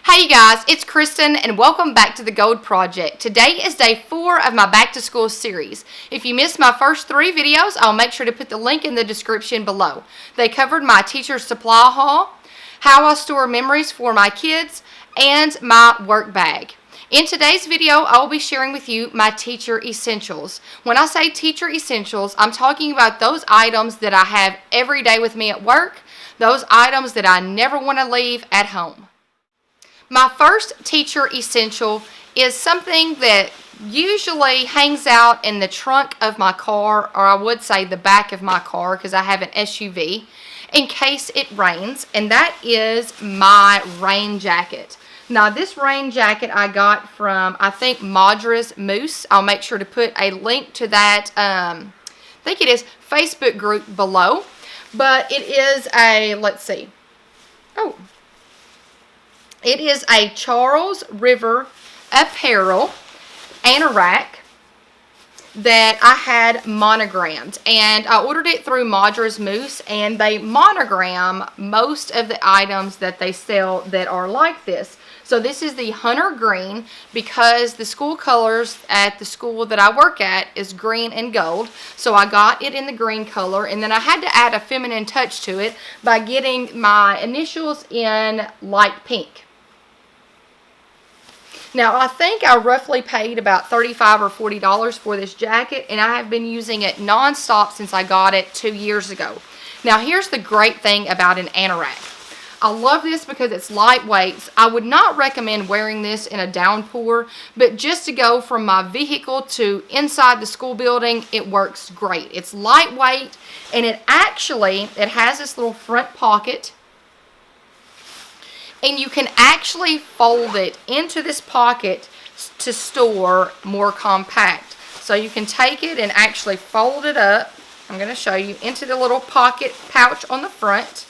Hey you guys, it's Kristen and welcome back to the Gold Project. Today is day 4 of my back to school series. If you missed my first 3 videos, I'll make sure to put the link in the description below. They covered my teacher's supply haul, how I store memories for my kids, and my work bag. In today's video, I will be sharing with you my teacher essentials. When I say teacher essentials, I'm talking about those items that I have every day with me at work, those items that I never want to leave at home. My first teacher essential is something that usually hangs out in the trunk of my car, or I would say the back of my car because I have an SUV, in case it rains, and that is my rain jacket. Now this rain jacket I got from, I think, Madra's Moose. I'll make sure to put a link to that, I think it is, Facebook group below. But it is a, let's see, it is a Charles River Apparel anorak that I had monogrammed, and I ordered it through Madra's Moose, and they monogram most of the items that they sell that are like this. So this is the hunter green because the school colors at the school that I work at is green and gold. So I got it in the green color, and then I had to add a feminine touch to it by getting my initials in light pink. Now, I think I roughly paid about $35 or $40 for this jacket, and I have been using it non-stop since I got it 2 years ago. Now, here's the great thing about an anorak. I love this because it's lightweight. I would not recommend wearing this in a downpour, but just to go from my vehicle to inside the school building, it works great. It's lightweight, and it has this little front pocket, and you can actually fold it into this pocket to store more compact. So you can take it and actually fold it up. I'm going to show you into the little pocket pouch on the front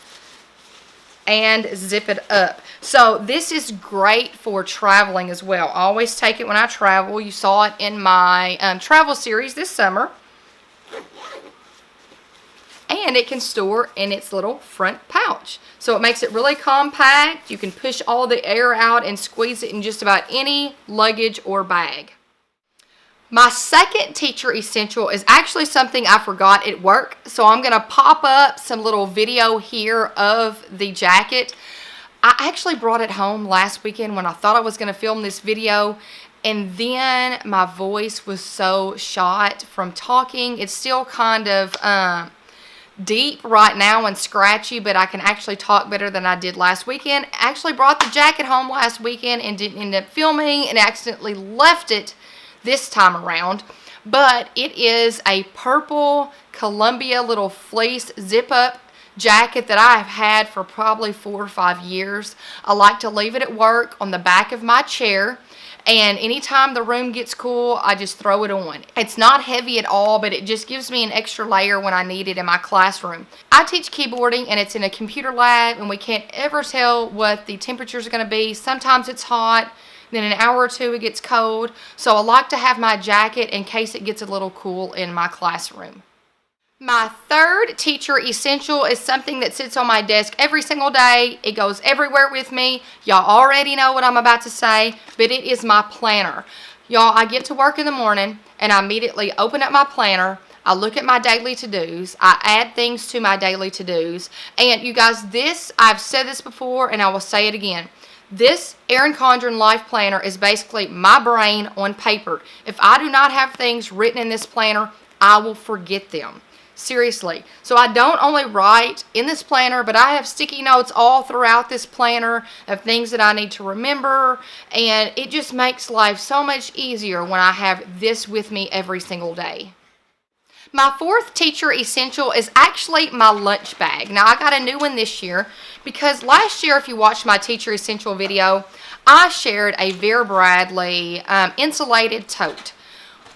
and zip it up. So this is great for traveling as well. I always take it when I travel. You saw it in my travel series this summer. And it can store in its little front pouch. So it makes it really compact. You can push all the air out and squeeze it in just about any luggage or bag. My second teacher essential is actually something I forgot at work. So I'm going to pop up some little video here of the jacket. I actually brought it home last weekend when I thought I was going to film this video. And then my voice was so shot from talking. It's still kind of deep right now and scratchy, but I can actually talk better than I did last weekend. I actually brought the jacket home last weekend and didn't end up filming and accidentally left it this time around. But it is a purple Columbia little fleece zip-up jacket that I have had for probably 4 or 5 years. I like to leave it at work on the back of my chair, and anytime the room gets cool, I just throw it on. It's not heavy at all, but it just gives me an extra layer when I need it in my classroom. I teach keyboarding, and it's in a computer lab, and we can't ever tell what the temperatures are going to be. Sometimes it's hot, then an hour or two it gets cold. So I like to have my jacket in case it gets a little cool in my classroom. My third teacher essential is something that sits on my desk every single day. It goes everywhere with me. Y'all already know what I'm about to say, but it is my planner. Y'all, I get to work in the morning and I immediately open up my planner. I look at my daily to-dos. I add things to my daily to-dos. And you guys, I've said this before and I will say it again. This Erin Condren Life Planner is basically my brain on paper. If I do not have things written in this planner, I will forget them. Seriously. So I don't only write in this planner, but I have sticky notes all throughout this planner of things that I need to remember, and it just makes life so much easier when I have this with me every single day. My fourth teacher essential is actually my lunch bag. Now I got a new one this year because last year, if you watched my teacher essential video, I shared a Vera Bradley insulated tote.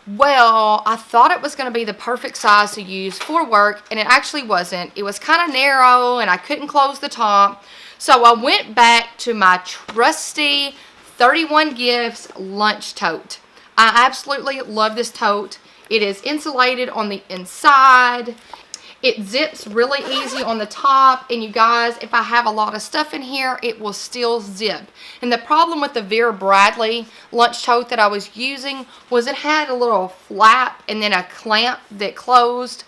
Well, I thought it was going to be the perfect size to use for work, and it actually wasn't. It was kind of narrow, and I couldn't close the top. So I went back to my trusty 31 Gifts lunch tote. I absolutely love this tote. It is insulated on the inside. It zips really easy on the top, and you guys, if I have a lot of stuff in here, it will still zip. And the problem with the Vera Bradley lunch tote that I was using was it had a little flap and then a clamp that closed.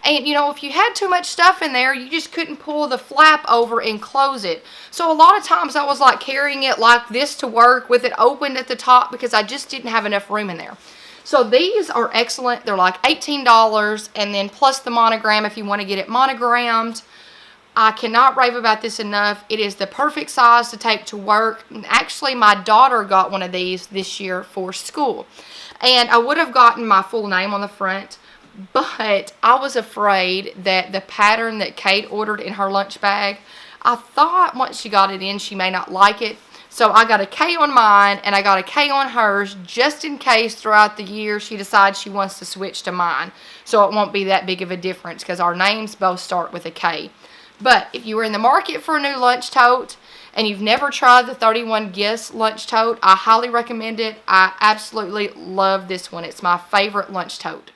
And you know, if you had too much stuff in there, you just couldn't pull the flap over and close it. So a lot of times I was like carrying it like this to work with it opened at the top because I just didn't have enough room in there. So these are excellent. They're like $18, and then plus the monogram if you want to get it monogrammed. I cannot rave about this enough. It is the perfect size to take to work. And actually, my daughter got one of these this year for school. And I would have gotten my full name on the front, but I was afraid that the pattern that Kate ordered in her lunch bag, I thought once she got it in, she may not like it. So I got a K on mine and I got a K on hers just in case throughout the year she decides she wants to switch to mine. So it won't be that big of a difference because our names both start with a K. But if you were in the market for a new lunch tote and you've never tried the 31 Gifts lunch tote, I highly recommend it. I absolutely love this one. It's my favorite lunch tote.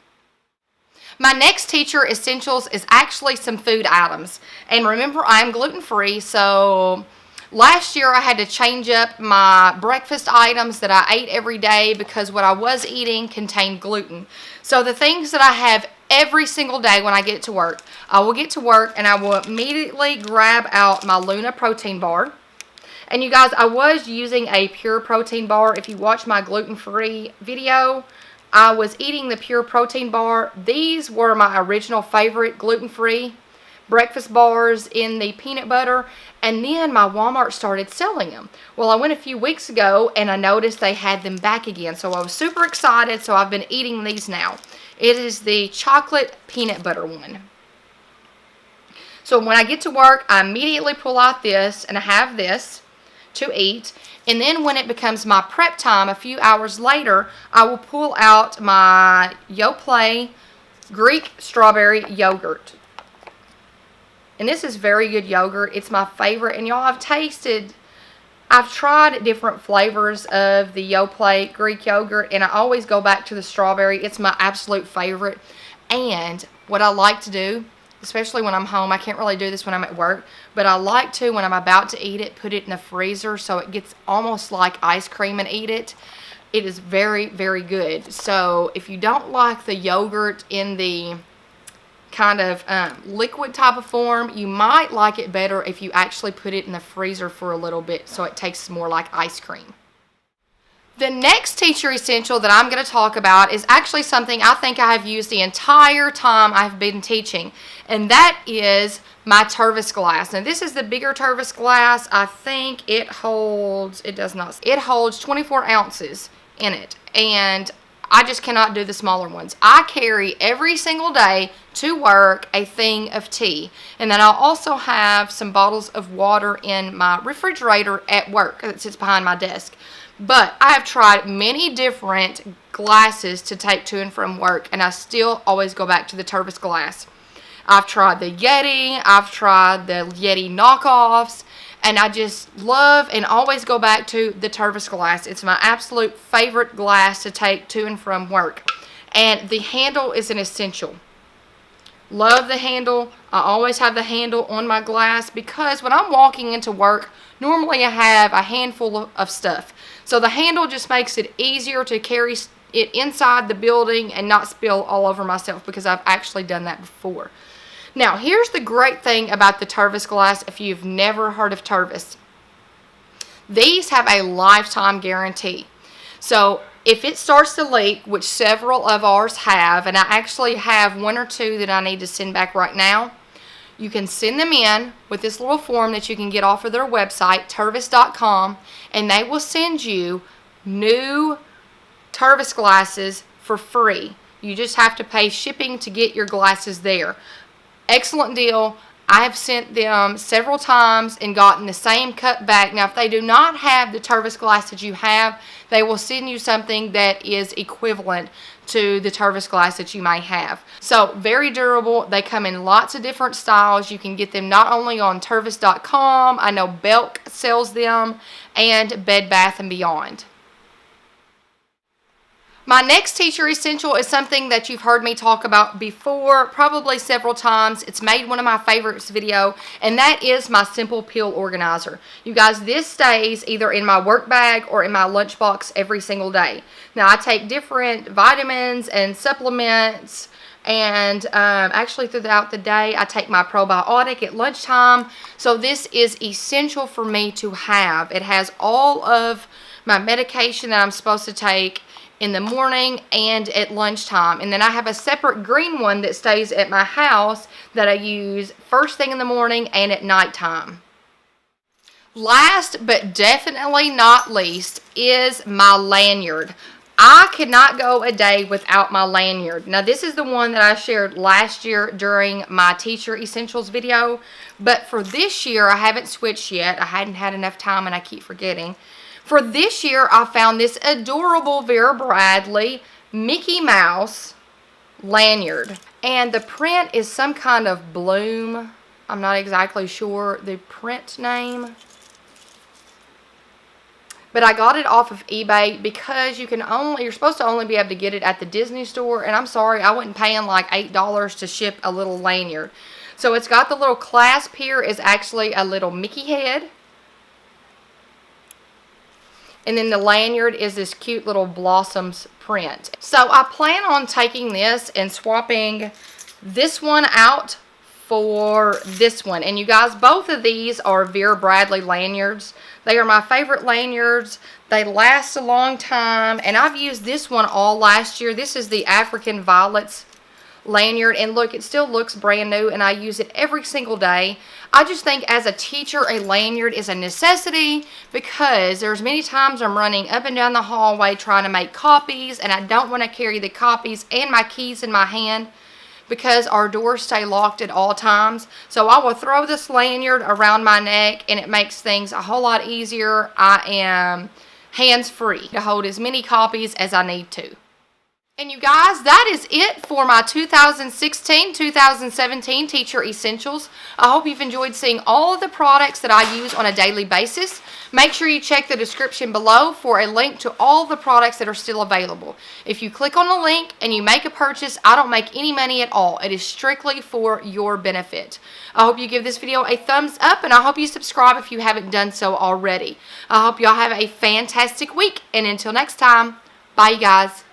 My next teacher essentials is actually some food items. And remember, I'm gluten-free, so last year I had to change up my breakfast items that I ate every day because what I was eating contained gluten. So the things that I have every single day when I get to work, I will get to work and I will immediately grab out my Luna protein bar. And you guys, I was using a pure protein bar. If you watch my gluten-free video, I was eating the pure protein bar. These were my original favorite gluten-free breakfast bars in the peanut butter, and then my Walmart started selling them. Well, I went a few weeks ago and I noticed they had them back again, so I was super excited. So I've been eating these now. It is the chocolate peanut butter one. So when I get to work, I immediately pull out this and I have this to eat. And then when it becomes my prep time a few hours later, I will pull out my Yoplait Greek strawberry yogurt. And this is very good yogurt. It's my favorite. And y'all, I've tried different flavors of the Yoplait Greek yogurt, and I always go back to the strawberry. It's my absolute favorite. And what I like to do, especially when I'm home, I can't really do this when I'm at work, but I like to, when I'm about to eat it, put it in the freezer so it gets almost like ice cream and eat it. It is very, very good. So if you don't like the yogurt in the kind of liquid type of form, you might like it better if you actually put it in the freezer for a little bit so it tastes more like ice cream. The next teacher essential that I'm going to talk about is actually something I think I have used the entire time I've been teaching, and that is my Tervis glass. Now this is the bigger Tervis glass. I think it holds 24 ounces in it, and I just cannot do the smaller ones. I carry every single day to work a thing of tea, and then I'll also have some bottles of water in my refrigerator at work that sits behind my desk. But I have tried many different glasses to take to and from work, and I still always go back to the Tervis glass. I've tried the Yeti, I've tried the Yeti knockoffs, and I just love and always go back to the Tervis glass. It's my absolute favorite glass to take to and from work. And the handle is an essential. Love the handle. I always have the handle on my glass because when I'm walking into work, normally I have a handful of stuff. So the handle just makes it easier to carry it inside the building and not spill all over myself because I've actually done that before. Now, here's the great thing about the Tervis glass if you've never heard of Tervis. These have a lifetime guarantee. So if it starts to leak, which several of ours have, and I actually have one or two that I need to send back right now, you can send them in with this little form that you can get off of their website, tervis.com, and they will send you new Tervis glasses for free. You just have to pay shipping to get your glasses there. Excellent deal. I have sent them several times and gotten the same cut back. Now, if they do not have the Tervis glass that you have, they will send you something that is equivalent to the Tervis glass that you may have. So, very durable. They come in lots of different styles. You can get them not only on tervis.com, I know Belk sells them, and Bed Bath & Beyond. My next teacher essential is something that you've heard me talk about before, probably several times. It's made one of my favorites video, and that is my simple pill organizer. You guys, this stays either in my work bag or in my lunchbox every single day. Now, I take different vitamins and supplements, and actually throughout the day, I take my probiotic at lunchtime. So this is essential for me to have. It has all of my medication that I'm supposed to take in the morning and at lunchtime, and then I have a separate green one that stays at my house that I use first thing in the morning and at nighttime. Last but definitely not least is my lanyard. I could not go a day without my lanyard. Now, this is the one that I shared last year during my teacher essentials video, but for this year I haven't switched yet. I hadn't had enough time and I keep forgetting. For this year, I found this adorable Vera Bradley Mickey Mouse lanyard. And the print is some kind of bloom. I'm not exactly sure the print name. But I got it off of eBay because you're supposed to only be able to get it at the Disney store. And I'm sorry, I wasn't paying like $8 to ship a little lanyard. So it's got the little clasp here is actually a little Mickey head. And then the lanyard is this cute little blossoms print. So I plan on taking this and swapping this one out for this one. And you guys, both of these are Vera Bradley lanyards. They are my favorite lanyards. They last a long time. And I've used this one all last year. This is the African Violets lanyard, and look, it still looks brand new, and I use it every single day. I just think as a teacher, a lanyard is a necessity because there's many times I'm running up and down the hallway trying to make copies, and I don't want to carry the copies and my keys in my hand because our doors stay locked at all times. So I will throw this lanyard around my neck, and it makes things a whole lot easier. I am hands-free to hold as many copies as I need to. And you guys, that is it for my 2016-2017 Teacher Essentials. I hope you've enjoyed seeing all of the products that I use on a daily basis. Make sure you check the description below for a link to all the products that are still available. If you click on the link and you make a purchase, I don't make any money at all. It is strictly for your benefit. I hope you give this video a thumbs up, and I hope you subscribe if you haven't done so already. I hope y'all have a fantastic week, and until next time, bye you guys.